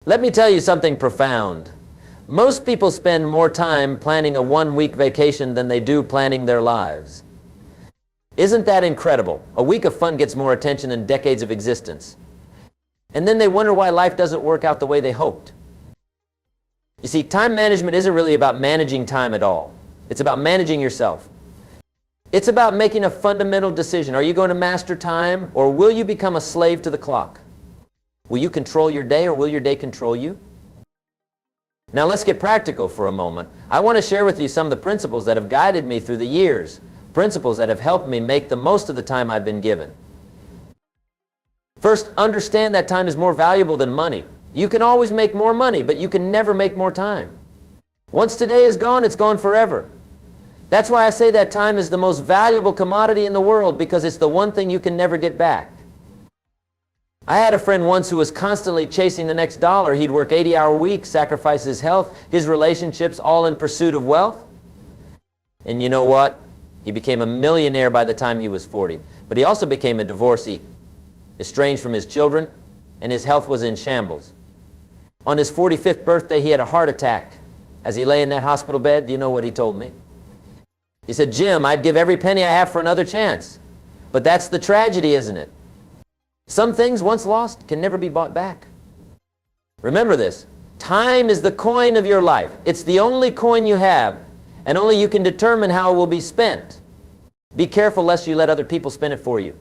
Let me tell you something profound. Most people spend more time planning a one-week vacation than they do planning their lives. Isn't that incredible? A week of fun gets more attention than decades of existence. And then they wonder why life doesn't work out the way they hoped. You see, time management isn't really about managing time at all. It's about managing yourself. It's about making a fundamental decision. Are you going to master time, or will you become a slave to the clock? Will you control your day, or will your day control you? Now let's get practical for a moment. I want to share with you some of the principles that have guided me through the years, principles that have helped me make the most of the time I've been given. First, understand that time is more valuable than money. You can always make more money, but you can never make more time. Once today is gone, it's gone forever. That's why I say that time is the most valuable commodity in the world, because it's the one thing you can never get back. I had a friend once who was constantly chasing the next dollar. He'd work 80-hour weeks, sacrifice his health, his relationships, all in pursuit of wealth. And you know what? He became a millionaire by the time he was 40. But he also became a divorcee, estranged from his children, and his health was in shambles. On his 45th birthday, he had a heart attack. As he lay in that hospital bed, do you know what he told me? He said, "Jim, I'd give every penny I have for another chance." But that's the tragedy, isn't it? Some things once lost can never be bought back. Remember this. Time is the coin of your life. It's the only coin you have, and only you can determine how it will be spent. Be careful lest you let other people spend it for you.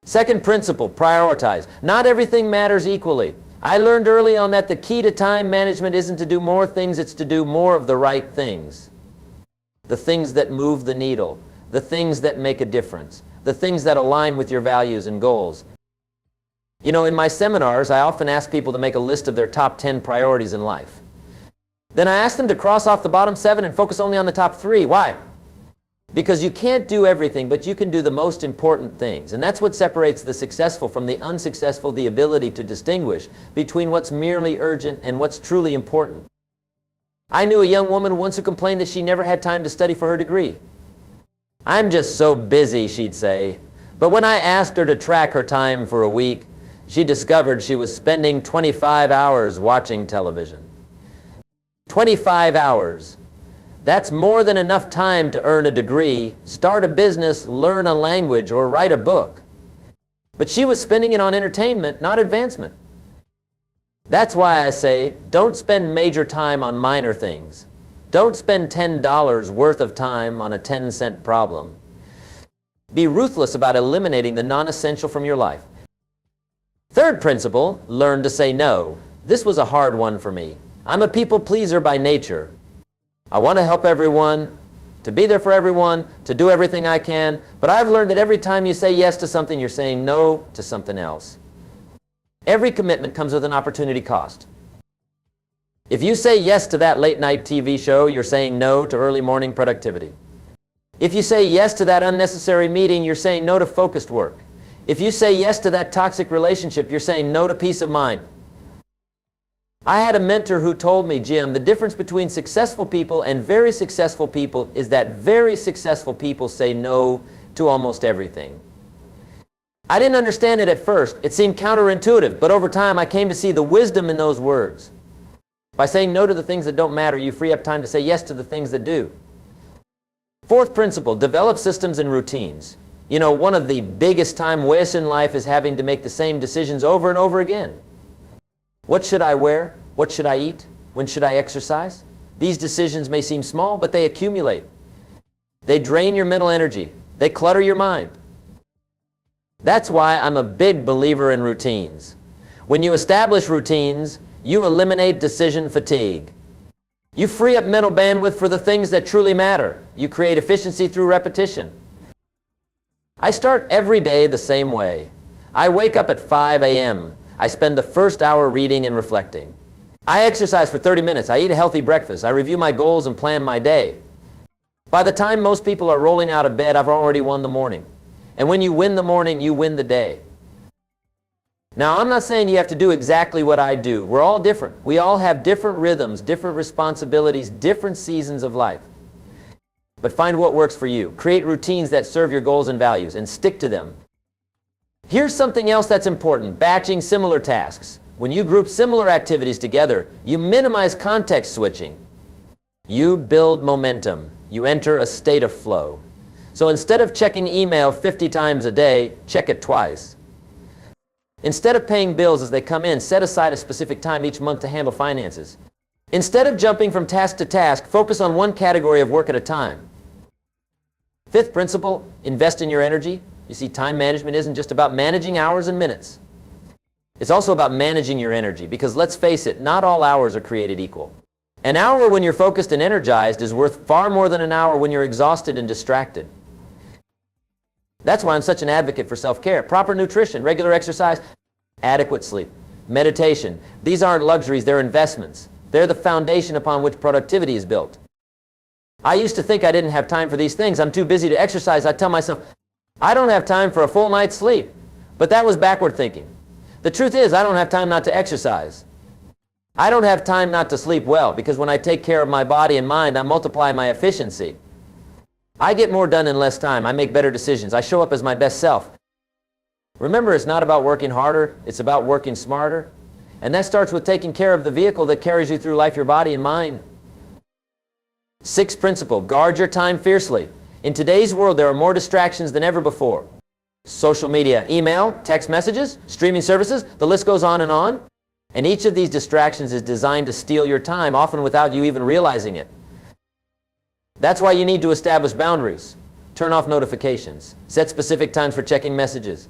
Second principle, prioritize. Not everything matters equally. I learned early on that the key to time management isn't to do more things, it's to do more of the right things. The things that move the needle, the things that make a difference, the things that align with your values and goals. You know, in my seminars, I often ask people to make a list of their top 10 priorities in life. Then I ask them to cross off the bottom 7 and focus only on the top 3. Why? Because you can't do everything, but you can do the most important things. And that's what separates the successful from the unsuccessful, the ability to distinguish between what's merely urgent and what's truly important. I knew a young woman once who complained that she never had time to study for her degree. "I'm just so busy," she'd say. But when I asked her to track her time for a week, she discovered she was spending 25 hours watching television. 25 hours. That's more than enough time to earn a degree, start a business, learn a language, or write a book. But she was spending it on entertainment, not advancement. That's why I say, don't spend major time on minor things. Don't spend $10 worth of time on a 10-cent problem. Be ruthless about eliminating the non-essential from your life. Third principle, learn to say no. This was a hard one for me. I'm a people pleaser by nature. I want to help everyone, to be there for everyone, to do everything I can, but I've learned that every time you say yes to something, you're saying no to something else. Every commitment comes with an opportunity cost. If you say yes to that late night TV show, you're saying no to early morning productivity. If you say yes to that unnecessary meeting, you're saying no to focused work. If you say yes to that toxic relationship, you're saying no to peace of mind. I had a mentor who told me, "Jim, the difference between successful people and very successful people is that very successful people say no to almost everything." I didn't understand it at first. It seemed counterintuitive, but over time I came to see the wisdom in those words. By saying no to the things that don't matter, you free up time to say yes to the things that do. Fourth principle, develop systems and routines. You know, one of the biggest time wastes in life is having to make the same decisions over and over again. What should I wear? What should I eat? When should I exercise? These decisions may seem small, but they accumulate. They drain your mental energy. They clutter your mind. That's why I'm a big believer in routines. When you establish routines, you eliminate decision fatigue. You free up mental bandwidth for the things that truly matter. You create efficiency through repetition. I start every day the same way. I wake up at 5 a.m. I spend the first hour reading and reflecting. I exercise for 30 minutes. I eat a healthy breakfast. I review my goals and plan my day. By the time most people are rolling out of bed, I've already won the morning. And when you win the morning, you win the day. Now, I'm not saying you have to do exactly what I do. We're all different. We all have different rhythms, different responsibilities, different seasons of life. But find what works for you. Create routines that serve your goals and values, and stick to them. Here's something else that's important, batching similar tasks. When you group similar activities together, you minimize context switching. You build momentum. You enter a state of flow. So instead of checking email 50 times a day, check it twice. Instead of paying bills as they come in, set aside a specific time each month to handle finances. Instead of jumping from task to task, focus on one category of work at a time. Fifth principle, invest in your energy. You see, time management isn't just about managing hours and minutes. It's also about managing your energy, because let's face it, not all hours are created equal. An hour when you're focused and energized is worth far more than an hour when you're exhausted and distracted. That's why I'm such an advocate for self-care. Proper nutrition, regular exercise, adequate sleep, meditation. These aren't luxuries, they're investments. They're the foundation upon which productivity is built. I used to think I didn't have time for these things. I'm too busy to exercise. I tell myself, I don't have time for a full night's sleep. But that was backward thinking. The truth is, I don't have time not to exercise. I don't have time not to sleep well, because when I take care of my body and mind, I multiply my efficiency. I get more done in less time. I make better decisions. I show up as my best self. Remember, it's not about working harder. It's about working smarter. And that starts with taking care of the vehicle that carries you through life, your body and mind. Sixth principle, guard your time fiercely. In today's world, there are more distractions than ever before. Social media, email, text messages, streaming services, the list goes on. And each of these distractions is designed to steal your time, often without you even realizing it. That's why you need to establish boundaries. Turn off notifications. Set specific times for checking messages.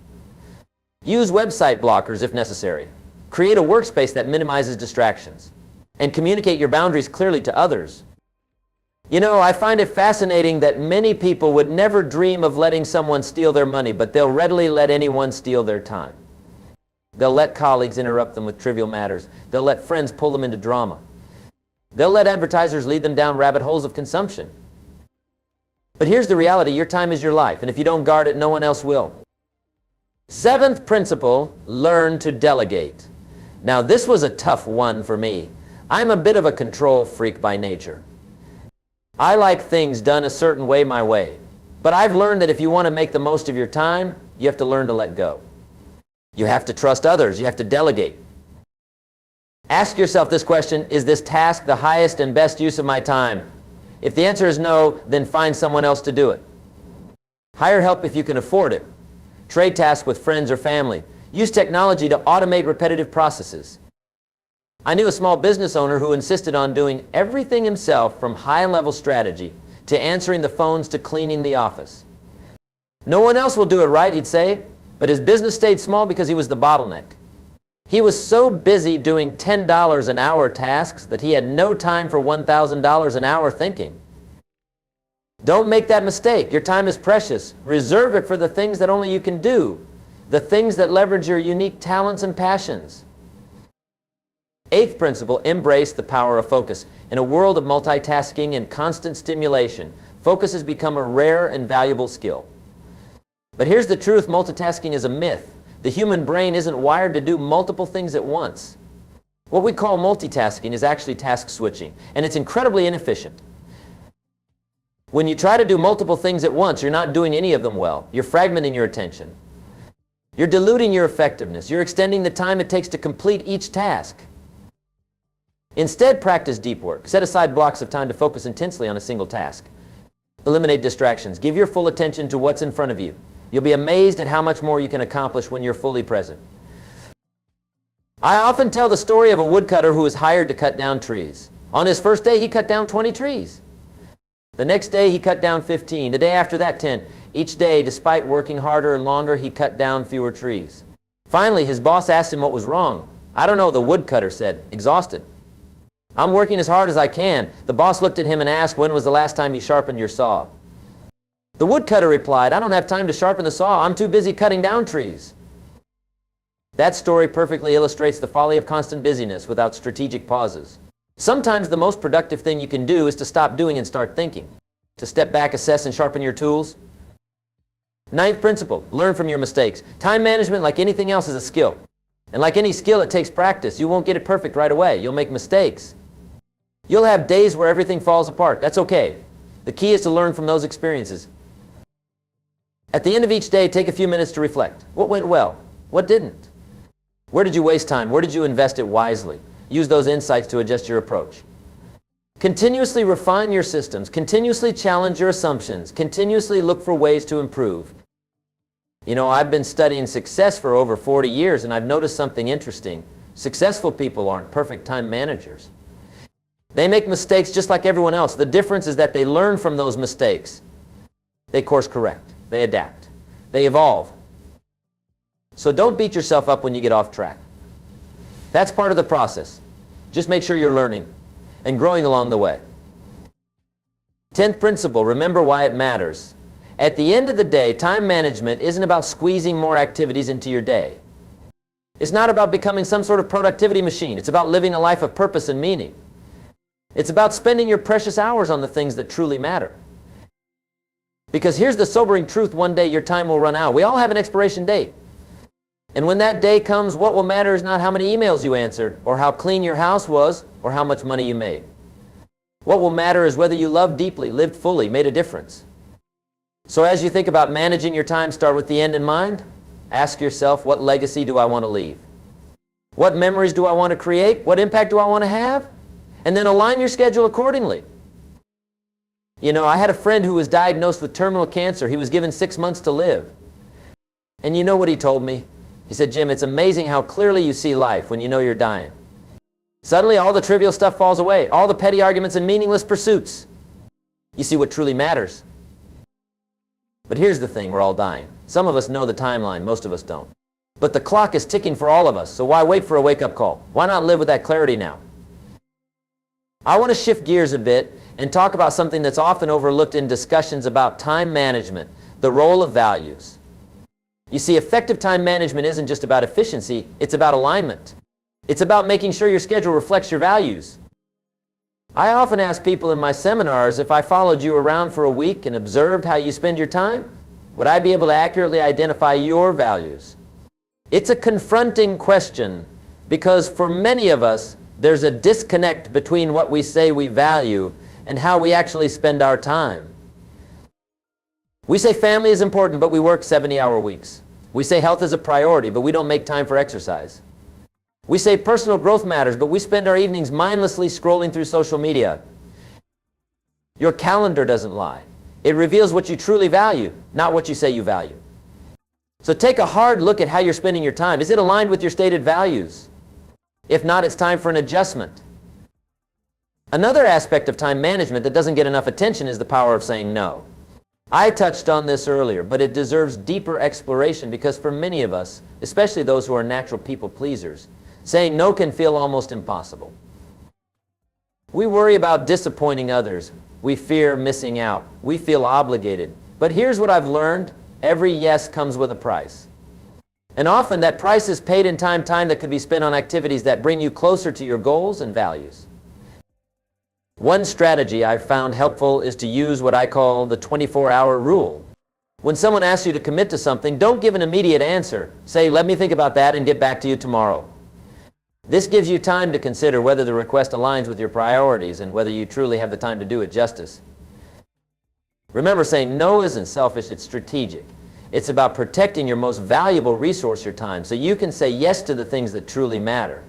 Use website blockers if necessary. Create a workspace that minimizes distractions. And communicate your boundaries clearly to others. You know, I find it fascinating that many people would never dream of letting someone steal their money, but they'll readily let anyone steal their time. They'll let colleagues interrupt them with trivial matters. They'll let friends pull them into drama. They'll let advertisers lead them down rabbit holes of consumption. But here's the reality, your time is your life, and if you don't guard it, no one else will. Seventh principle, learn to delegate. Now this was a tough one for me. I'm a bit of a control freak by nature. I like things done a certain way, my way. But I've learned that if you want to make the most of your time, you have to learn to let go. You have to trust others. You have to delegate. Ask yourself this question, is this task the highest and best use of my time? If the answer is no, then find someone else to do it. Hire help if you can afford it. Trade tasks with friends or family. Use technology to automate repetitive processes. I knew a small business owner who insisted on doing everything himself, from high-level strategy to answering the phones to cleaning the office. No one else will do it right, he'd say, but his business stayed small because he was the bottleneck. He was so busy doing $10 an hour tasks that he had no time for $1,000 an hour thinking. Don't make that mistake. Your time is precious. Reserve it for the things that only you can do, the things that leverage your unique talents and passions. Eighth principle, embrace the power of focus. In a world of multitasking and constant stimulation, focus has become a rare and valuable skill. But here's the truth, multitasking is a myth. The human brain isn't wired to do multiple things at once. What we call multitasking is actually task switching, and it's incredibly inefficient. When you try to do multiple things at once, you're not doing any of them well. You're fragmenting your attention. You're diluting your effectiveness. You're extending the time it takes to complete each task. Instead, practice deep work. Set aside blocks of time to focus intensely on a single task. Eliminate distractions. Give your full attention to what's in front of you. You'll be amazed at how much more you can accomplish when you're fully present. I often tell the story of a woodcutter who was hired to cut down trees. On his first day, he cut down 20 trees. The next day, he cut down 15. The day after that, 10. Each day, despite working harder and longer, he cut down fewer trees. Finally, his boss asked him what was wrong. I don't know, the woodcutter said, exhausted. I'm working as hard as I can. The boss looked at him and asked, when was the last time you sharpened your saw? The woodcutter replied, I don't have time to sharpen the saw. I'm too busy cutting down trees. That story perfectly illustrates the folly of constant busyness without strategic pauses. Sometimes the most productive thing you can do is to stop doing and start thinking. To step back, assess, and sharpen your tools. Ninth principle, learn from your mistakes. Time management, like anything else, is a skill. And like any skill, it takes practice. You won't get it perfect right away. You'll make mistakes. You'll have days where everything falls apart. That's okay. The key is to learn from those experiences. At the end of each day, take a few minutes to reflect. What went well? What didn't? Where did you waste time? Where did you invest it wisely? Use those insights to adjust your approach. Continuously refine your systems. Continuously challenge your assumptions. Continuously look for ways to improve. You know, I've been studying success for over 40 years, and I've noticed something interesting. Successful people aren't perfect time managers. They make mistakes just like everyone else. The difference is that they learn from those mistakes. They course correct. They adapt. They evolve. So don't beat yourself up when you get off track. That's part of the process. Just make sure you're learning and growing along the way. 10th principle, remember why it matters. At the end of the day, time management isn't about squeezing more activities into your day. It's not about becoming some sort of productivity machine. It's about living a life of purpose and meaning. It's about spending your precious hours on the things that truly matter. Because here's the sobering truth, one day your time will run out. We all have an expiration date. And when that day comes, what will matter is not how many emails you answered, or how clean your house was, or how much money you made. What will matter is whether you loved deeply, lived fully, made a difference. So as you think about managing your time, start with the end in mind. Ask yourself, what legacy do I want to leave? What memories do I want to create? What impact do I want to have? And then align your schedule accordingly. You know, I had a friend who was diagnosed with terminal cancer. He was given 6 months to live. And you know what he told me? He said, Jim, it's amazing how clearly you see life when you know you're dying. Suddenly all the trivial stuff falls away, all the petty arguments and meaningless pursuits. You see what truly matters. But here's the thing, we're all dying. Some of us know the timeline, most of us don't. But the clock is ticking for all of us, so why wait for a wake-up call? Why not live with that clarity now? I want to shift gears a bit and talk about something that's often overlooked in discussions about time management, the role of values. You see, effective time management isn't just about efficiency, it's about alignment. It's about making sure your schedule reflects your values. I often ask people in my seminars, if I followed you around for a week and observed how you spend your time, would I be able to accurately identify your values? It's a confronting question because for many of us, there's a disconnect between what we say we value and how we actually spend our time. We say family is important, but we work 70-hour weeks. We say health is a priority, but we don't make time for exercise. We say personal growth matters, but we spend our evenings mindlessly scrolling through social media. Your calendar doesn't lie. It reveals what you truly value, not what you say you value. So take a hard look at how you're spending your time. Is it aligned with your stated values? If not, it's time for an adjustment. Another aspect of time management that doesn't get enough attention is the power of saying no. I touched on this earlier, but it deserves deeper exploration because for many of us, especially those who are natural people pleasers, saying no can feel almost impossible. We worry about disappointing others. We fear missing out. We feel obligated. But here's what I've learned. Every yes comes with a price. And often that price is paid in time that could be spent on activities that bring you closer to your goals and values. One strategy I've found helpful is to use what I call the 24-hour rule. When someone asks you to commit to something, don't give an immediate answer. Say, let me think about that and get back to you tomorrow. This gives you time to consider whether the request aligns with your priorities and whether you truly have the time to do it justice. Remember, saying no isn't selfish, it's strategic. It's about protecting your most valuable resource, your time, so you can say yes to the things that truly matter.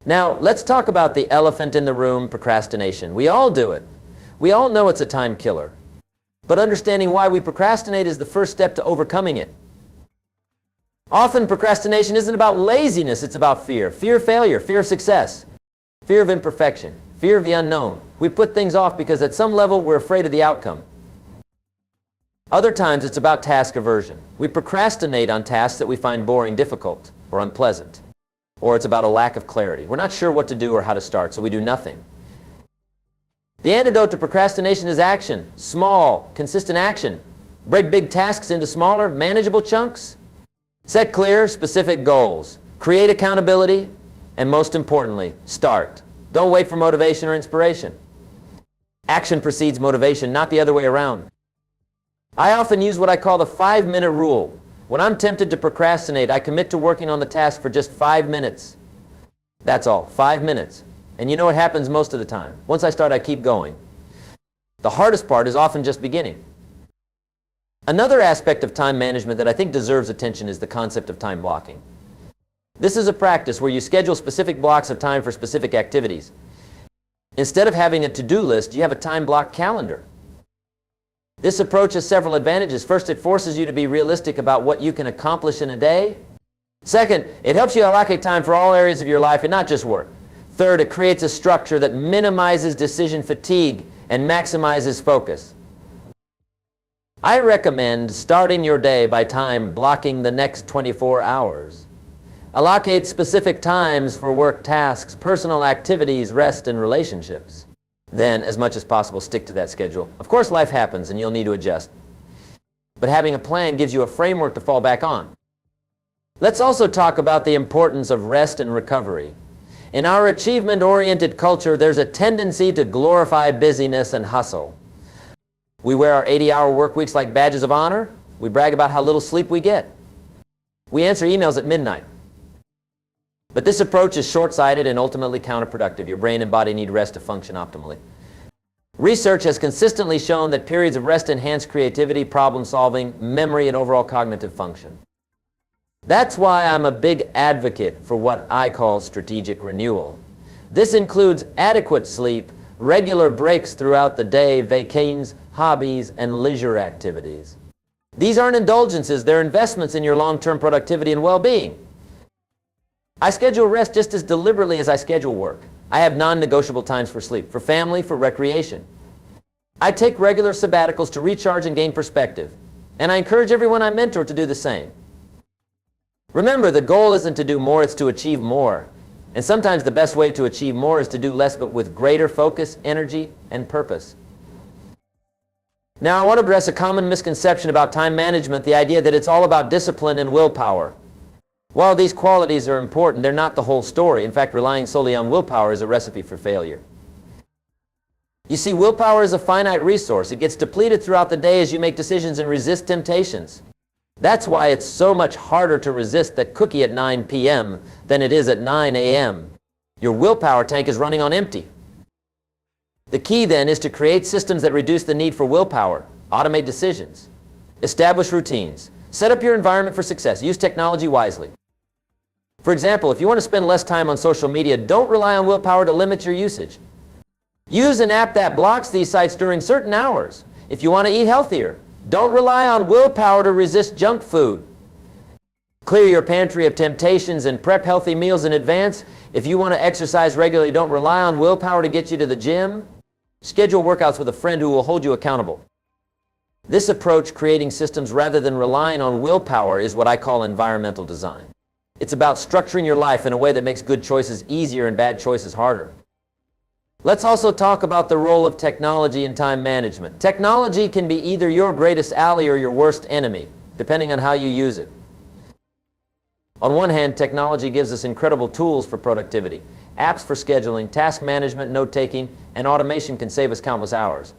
Now, let's talk about the elephant in the room, procrastination. We all do it. We all know it's a time killer. But understanding why we procrastinate is the first step to overcoming it. Often procrastination isn't about laziness, it's about fear. Fear of failure, fear of success, fear of imperfection, fear of the unknown. We put things off because at some level we're afraid of the outcome. Other times it's about task aversion. We procrastinate on tasks that we find boring, difficult, or unpleasant. Or it's about a lack of clarity. We're not sure what to do or how to start, so we do nothing. The antidote to procrastination is action. Small, consistent action. Break big tasks into smaller, manageable chunks. Set clear, specific goals. Create accountability. And most importantly, start. Don't wait for motivation or inspiration. Action precedes motivation, not the other way around. I often use what I call the 5-minute rule. When I'm tempted to procrastinate, I commit to working on the task for just 5 minutes. That's all, 5 minutes. And you know what happens most of the time? Once I start, I keep going. The hardest part is often just beginning. Another aspect of time management that I think deserves attention is the concept of time blocking. This is a practice where you schedule specific blocks of time for specific activities. Instead of having a to-do list, you have a time-block calendar. This approach has several advantages. First, it forces you to be realistic about what you can accomplish in a day. Second, it helps you allocate time for all areas of your life and not just work. Third, it creates a structure that minimizes decision fatigue and maximizes focus. I recommend starting your day by time blocking the next 24 hours. Allocate specific times for work tasks, personal activities, rest, and relationships. Then, as much as possible, stick to that schedule. Of course, life happens and you'll need to adjust. But having a plan gives you a framework to fall back on. Let's also talk about the importance of rest and recovery. In our achievement-oriented culture, there's a tendency to glorify busyness and hustle. We wear our 80-hour work weeks like badges of honor. We brag about how little sleep we get. We answer emails at midnight. But this approach is short-sighted and ultimately counterproductive. Your brain and body need rest to function optimally. Research has consistently shown that periods of rest enhance creativity, problem-solving, memory, and overall cognitive function. That's why I'm a big advocate for what I call strategic renewal. This includes adequate sleep, regular breaks throughout the day, vacations, hobbies, and leisure activities. These aren't indulgences, they're investments in your long-term productivity and well-being. I schedule rest just as deliberately as I schedule work. I have non-negotiable times for sleep, for family, for recreation. I take regular sabbaticals to recharge and gain perspective, and I encourage everyone I mentor to do the same. Remember, the goal isn't to do more, it's to achieve more. And sometimes the best way to achieve more is to do less, but with greater focus, energy, and purpose. Now, I want to address a common misconception about time management, the idea that it's all about discipline and willpower. While these qualities are important, they're not the whole story. In fact, relying solely on willpower is a recipe for failure. You see, willpower is a finite resource. It gets depleted throughout the day as you make decisions and resist temptations. That's why it's so much harder to resist that cookie at 9 p.m. than it is at 9 a.m. Your willpower tank is running on empty. The key then is to create systems that reduce the need for willpower, automate decisions, establish routines, set up your environment for success, use technology wisely. For example, if you want to spend less time on social media, don't rely on willpower to limit your usage. Use an app that blocks these sites during certain hours. If you want to eat healthier, don't rely on willpower to resist junk food. Clear your pantry of temptations and prep healthy meals in advance. If you want to exercise regularly, don't rely on willpower to get you to the gym. Schedule workouts with a friend who will hold you accountable. This approach, creating systems rather than relying on willpower, is what I call environmental design. It's about structuring your life in a way that makes good choices easier and bad choices harder. Let's also talk about the role of technology in time management. Technology can be either your greatest ally or your worst enemy, depending on how you use it. On one hand, technology gives us incredible tools for productivity. Apps for scheduling, task management, note-taking, and automation can save us countless hours.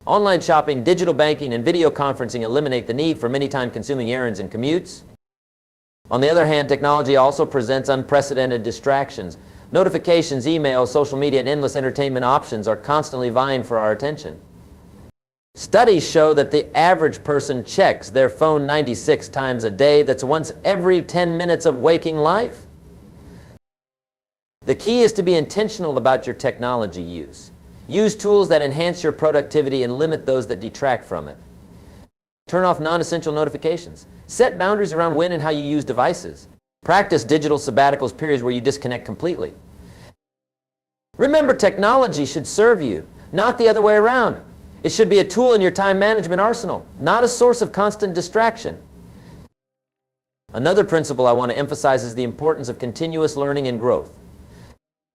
Online shopping, digital banking, and video conferencing eliminate the need for many time-consuming errands and commutes. On the other hand, technology also presents unprecedented distractions. Notifications, emails, social media, and endless entertainment options are constantly vying for our attention. Studies show that the average person checks their phone 96 times a day. That's once every 10 minutes of waking life. The key is to be intentional about your technology use. Use tools that enhance your productivity and limit those that detract from it. Turn off non-essential notifications. Set boundaries around when and how you use devices. Practice digital sabbaticals, periods where you disconnect completely. Remember, technology should serve you, not the other way around. It should be a tool in your time management arsenal, not a source of constant distraction. Another principle I want to emphasize is the importance of continuous learning and growth.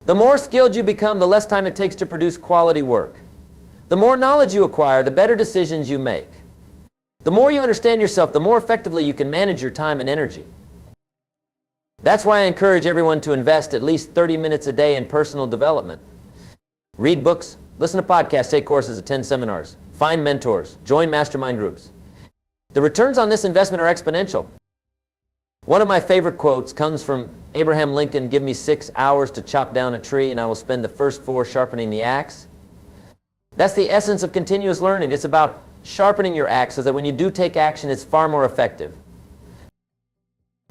The more skilled you become, the less time it takes to produce quality work. The more knowledge you acquire, the better decisions you make. The more you understand yourself, the more effectively you can manage your time and energy. That's why I encourage everyone to invest at least 30 minutes a day in personal development. Read books, listen to podcasts, take courses, attend seminars, find mentors, join mastermind groups. The returns on this investment are exponential. One of my favorite quotes comes from Abraham Lincoln: "Give me 6 hours to chop down a tree, and I will spend the first 4 sharpening the axe." That's the essence of continuous learning. It's about sharpening your axe so that when you do take action, it's far more effective.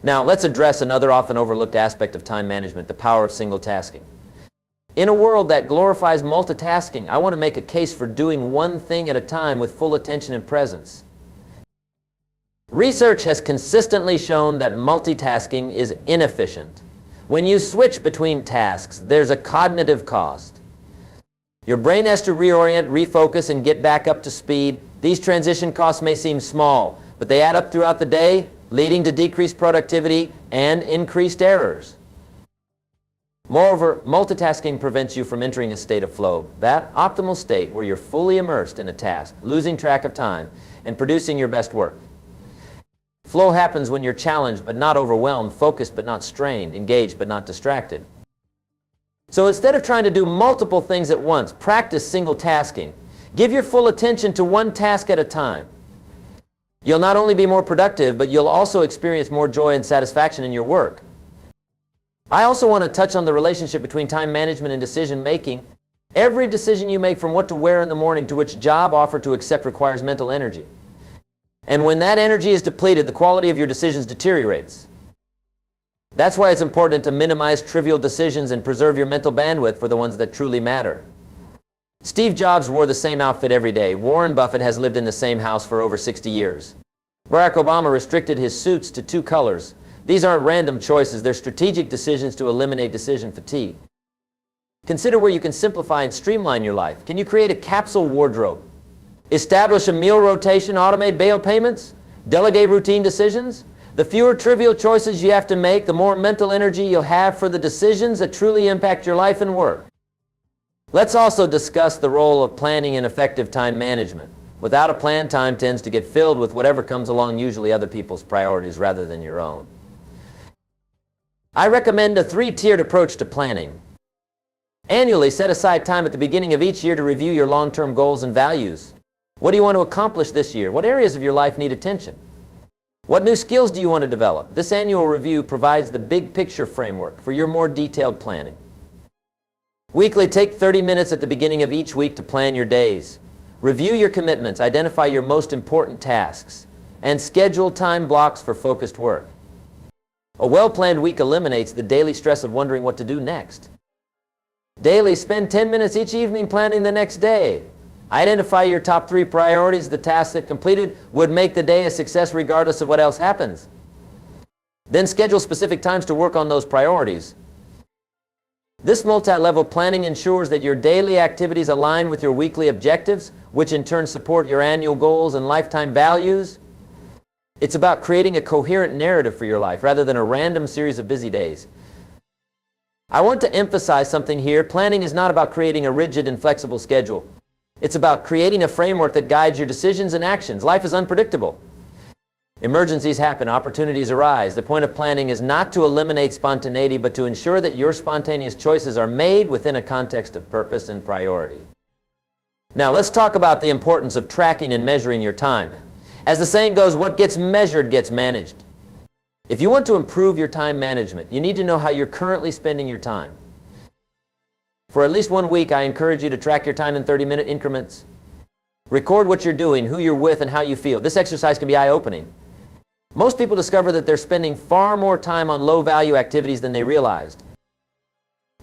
Now, let's address another often overlooked aspect of time management, the power of single tasking. In a world that glorifies multitasking, I want to make a case for doing one thing at a time with full attention and presence. Research has consistently shown that multitasking is inefficient. When you switch between tasks, there's a cognitive cost. Your brain has to reorient, refocus, and get back up to speed. These transition costs may seem small, but they add up throughout the day, leading to decreased productivity and increased errors. Moreover, multitasking prevents you from entering a state of flow, that optimal state where you're fully immersed in a task, losing track of time, and producing your best work. Flow happens when you're challenged but not overwhelmed, focused but not strained, engaged but not distracted. So instead of trying to do multiple things at once, practice single tasking. Give your full attention to one task at a time. You'll not only be more productive, but you'll also experience more joy and satisfaction in your work. I also want to touch on the relationship between time management and decision making. Every decision you make, from what to wear in the morning to which job offer to accept, requires mental energy. And when that energy is depleted, the quality of your decisions deteriorates. That's why it's important to minimize trivial decisions and preserve your mental bandwidth for the ones that truly matter. Steve Jobs wore the same outfit every day. Warren Buffett has lived in the same house for over 60 years. Barack Obama restricted his suits to 2 colors. These aren't random choices, they're strategic decisions to eliminate decision fatigue. Consider where you can simplify and streamline your life. Can you create a capsule wardrobe? Establish a meal rotation, automate bail payments, delegate routine decisions? The fewer trivial choices you have to make, the more mental energy you'll have for the decisions that truly impact your life and work. Let's also discuss the role of planning and effective time management. Without a plan, time tends to get filled with whatever comes along, usually other people's priorities rather than your own. I recommend a 3-tiered approach to planning. Annually, set aside time at the beginning of each year to review your long-term goals and values. What do you want to accomplish this year? What areas of your life need attention? What new skills do you want to develop? This annual review provides the big picture framework for your more detailed planning. Weekly, take 30 minutes at the beginning of each week to plan your days. Review your commitments, identify your most important tasks, and schedule time blocks for focused work. A well-planned week eliminates the daily stress of wondering what to do next. Daily, spend 10 minutes each evening planning the next day. Identify your top 3 priorities. The tasks that completed would make the day a success regardless of what else happens. Then schedule specific times to work on those priorities. This multi-level planning ensures that your daily activities align with your weekly objectives, which in turn support your annual goals and lifetime values. It's about creating a coherent narrative for your life rather than a random series of busy days. I want to emphasize something here. Planning is not about creating a rigid and flexible schedule. It's about creating a framework that guides your decisions and actions. Life is unpredictable. Emergencies happen, opportunities arise. The point of planning is not to eliminate spontaneity, but to ensure that your spontaneous choices are made within a context of purpose and priority. Now, let's talk about the importance of tracking and measuring your time. As the saying goes, what gets measured gets managed. If you want to improve your time management, you need to know how you're currently spending your time. For at least 1 week, I encourage you to track your time in 30-minute increments. Record what you're doing, who you're with, and how you feel. This exercise can be eye-opening. Most people discover that they're spending far more time on low-value activities than they realized.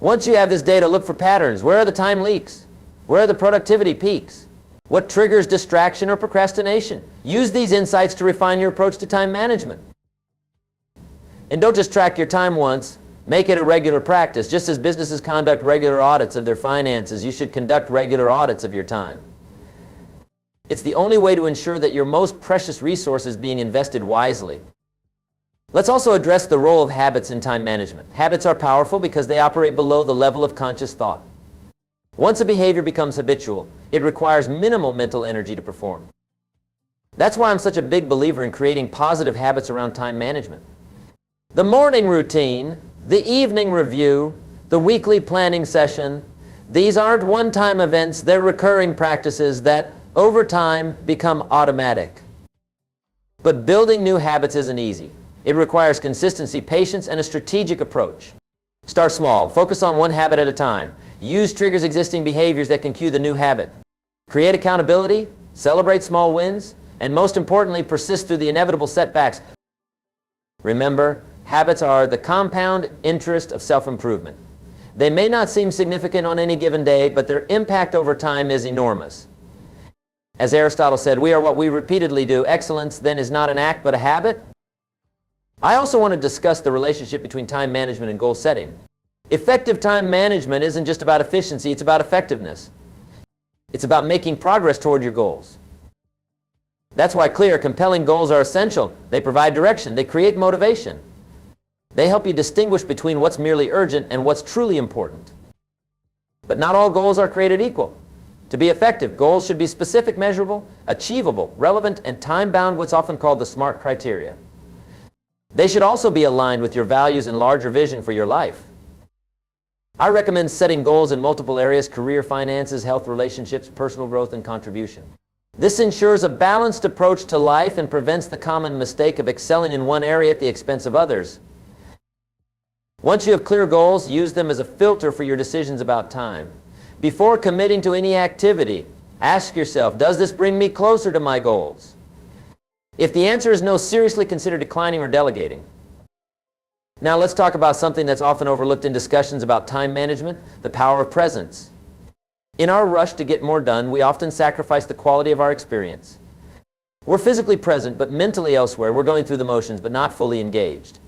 Once you have this data, look for patterns. Where are the time leaks? Where are the productivity peaks? What triggers distraction or procrastination? Use these insights to refine your approach to time management. And don't just track your time once. Make it a regular practice. Just as businesses conduct regular audits of their finances, you should conduct regular audits of your time. It's the only way to ensure that your most precious resource is being invested wisely. Let's also address the role of habits in time management. Habits are powerful because they operate below the level of conscious thought. Once a behavior becomes habitual, it requires minimal mental energy to perform. That's why I'm such a big believer in creating positive habits around time management. The morning routine, the evening review, the weekly planning session, these aren't one-time events, they're recurring practices that over time become automatic. But building new habits isn't easy. It requires consistency, patience, and a strategic approach. Start small. Focus on one habit at a time. Use triggers existing behaviors that can cue the new habit. Create accountability, celebrate small wins, and most importantly, persist through the inevitable setbacks. Remember, Habits are the compound interest of self-improvement. They may not seem significant on any given day, but their impact over time is enormous. As Aristotle said, we are what we repeatedly do. Excellence then is not an act but a habit. I also want to discuss the relationship between time management and goal setting. Effective time management isn't just about efficiency, it's about effectiveness. It's about making progress toward your goals. That's why clear, compelling goals are essential. They provide direction. They create motivation. They help you distinguish between what's merely urgent and what's truly important. But not all goals are created equal. To be effective, goals should be specific, measurable, achievable, relevant, and time-bound, what's often called the SMART criteria. They should also be aligned with your values and larger vision for your life. I recommend setting goals in multiple areas: career, finances, health, relationships, personal growth, and contribution. This ensures a balanced approach to life and prevents the common mistake of excelling in one area at the expense of others. Once you have clear goals, use them as a filter for your decisions about time. Before committing to any activity, ask yourself, does this bring me closer to my goals? If the answer is no, seriously consider declining or delegating. Now let's talk about something that's often overlooked in discussions about time management: the power of presence. In our rush to get more done, we often sacrifice the quality of our experience. We're physically present, but mentally elsewhere. We're going through the motions, but not fully engaged.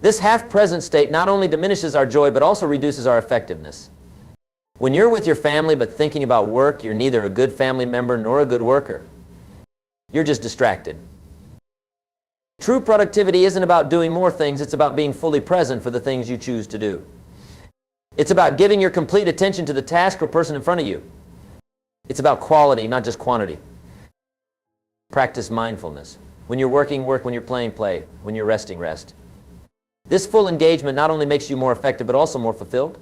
This half-present state not only diminishes our joy, but also reduces our effectiveness. When you're with your family but thinking about work, you're neither a good family member nor a good worker. You're just distracted. True productivity isn't about doing more things, it's about being fully present for the things you choose to do. It's about giving your complete attention to the task or person in front of you. It's about quality, not just quantity. Practice mindfulness. When you're working, work. When you're playing, play. When you're resting, rest. This full engagement not only makes you more effective, but also more fulfilled.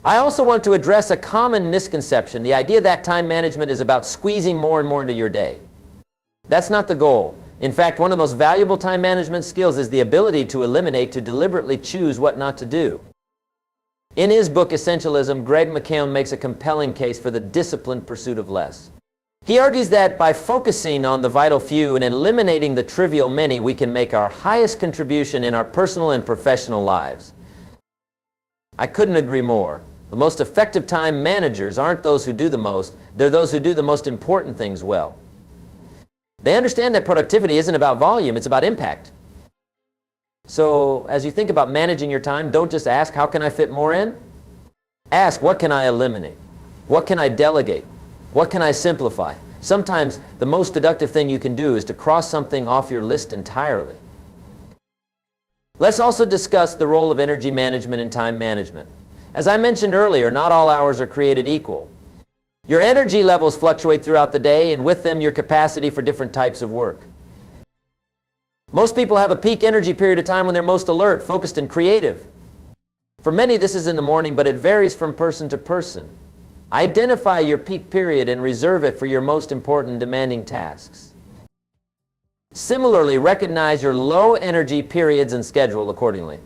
I also want to address a common misconception, the idea that time management is about squeezing more and more into your day. That's not the goal. In fact, one of the most valuable time management skills is the ability to eliminate, to deliberately choose what not to do. In his book, Essentialism, Greg McKeown makes a compelling case for the disciplined pursuit of less. He argues that by focusing on the vital few and eliminating the trivial many, we can make our highest contribution in our personal and professional lives. I couldn't agree more. The most effective time managers aren't those who do the most, they're those who do the most important things well. They understand that productivity isn't about volume, it's about impact. So as you think about managing your time, don't just ask, how can I fit more in? Ask, what can I eliminate? What can I delegate? What can I simplify? Sometimes the most productive thing you can do is to cross something off your list entirely. Let's also discuss the role of energy management in time management. As I mentioned earlier, not all hours are created equal. Your energy levels fluctuate throughout the day, and with them your capacity for different types of work. Most people have a peak energy period of time when they're most alert, focused, and creative. For many, this is in the morning, but it varies from person to person. Identify your peak period and reserve it for your most important demanding tasks. Similarly, recognize your low energy periods and schedule accordingly.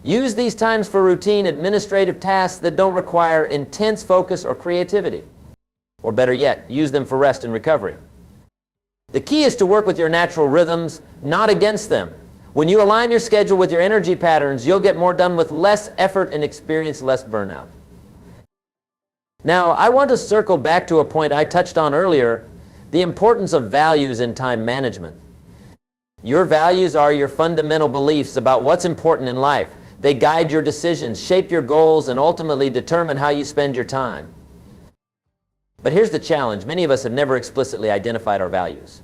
Use these times for routine administrative tasks that don't require intense focus or creativity. Or better yet, use them for rest and recovery. The key is to work with your natural rhythms, not against them. When you align your schedule with your energy patterns, you'll get more done with less effort and experience less burnout. Now, I want to circle back to a point I touched on earlier, the importance of values in time management. Your values are your fundamental beliefs about what's important in life. They guide your decisions, shape your goals, and ultimately determine how you spend your time. But here's the challenge. Many of us have never explicitly identified our values.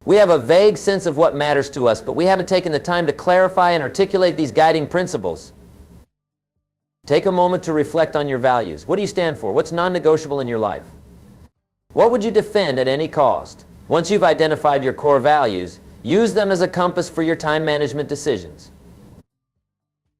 We have a vague sense of what matters to us, but we haven't taken the time to clarify and articulate these guiding principles. Take a moment to reflect on your values. What do you stand for? What's non-negotiable in your life? What would you defend at any cost? Once you've identified your core values, use them as a compass for your time management decisions.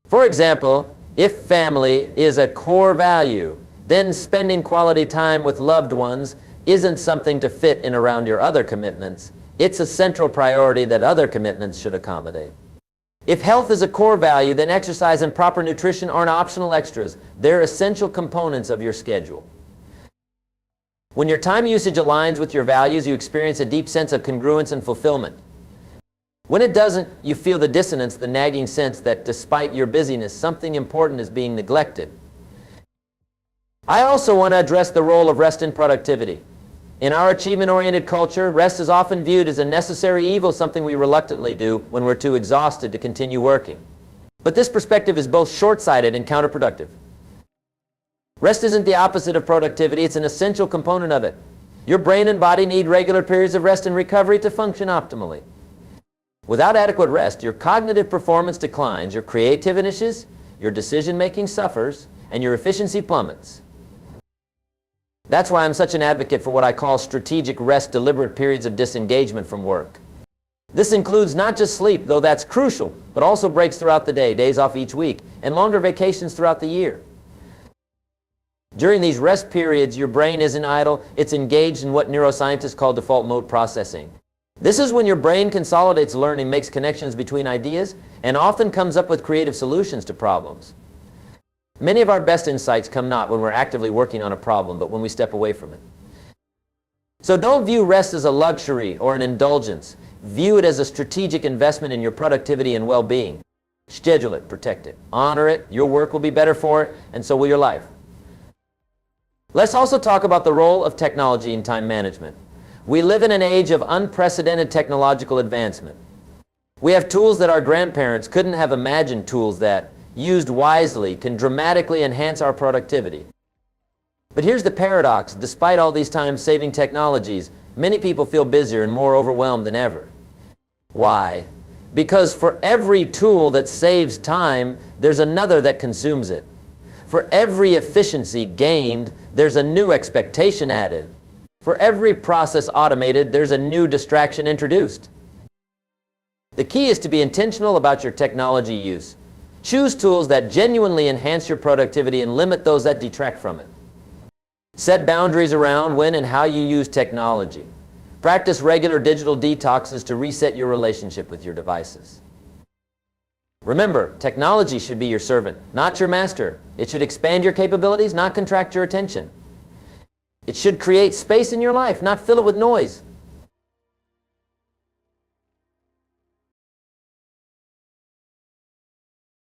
For example, if family is a core value, then spending quality time with loved ones isn't something to fit in around your other commitments. It's a central priority that other commitments should accommodate. If health is a core value, then exercise and proper nutrition aren't optional extras. They're essential components of your schedule. When your time usage aligns with your values, you experience a deep sense of congruence and fulfillment. When it doesn't, you feel the dissonance, the nagging sense that despite your busyness, something important is being neglected. I also want to address the role of rest in productivity. In our achievement-oriented culture, rest is often viewed as a necessary evil, something we reluctantly do when we're too exhausted to continue working. But this perspective is both short-sighted and counterproductive. Rest isn't the opposite of productivity, it's an essential component of it. Your brain and body need regular periods of rest and recovery to function optimally. Without adequate rest, your cognitive performance declines, your creativity diminishes, your decision-making suffers, and your efficiency plummets. That's why I'm such an advocate for what I call strategic rest, deliberate periods of disengagement from work. This includes not just sleep, though that's crucial, but also breaks throughout the day, days off each week, and longer vacations throughout the year. During these rest periods, your brain isn't idle, it's engaged in what neuroscientists call default mode processing. This is when your brain consolidates learning, makes connections between ideas, and often comes up with creative solutions to problems. Many of our best insights come not when we're actively working on a problem, but when we step away from it. So don't view rest as a luxury or an indulgence. View it as a strategic investment in your productivity and well-being. Schedule it, protect it, honor it. Your work will be better for it, and so will your life. Let's also talk about the role of technology in time management. We live in an age of unprecedented technological advancement. We have tools that our grandparents couldn't have imagined, tools that, used wisely, can dramatically enhance our productivity. But here's the paradox. Despite all these time-saving technologies, many people feel busier and more overwhelmed than ever. Why? Because for every tool that saves time, there's another that consumes it. For every efficiency gained, there's a new expectation added. For every process automated, there's a new distraction introduced. The key is to be intentional about your technology use. Choose tools that genuinely enhance your productivity and limit those that detract from it. Set boundaries around when and how you use technology. Practice regular digital detoxes to reset your relationship with your devices. Remember, technology should be your servant, not your master. It should expand your capabilities, not contract your attention. It should create space in your life, not fill it with noise.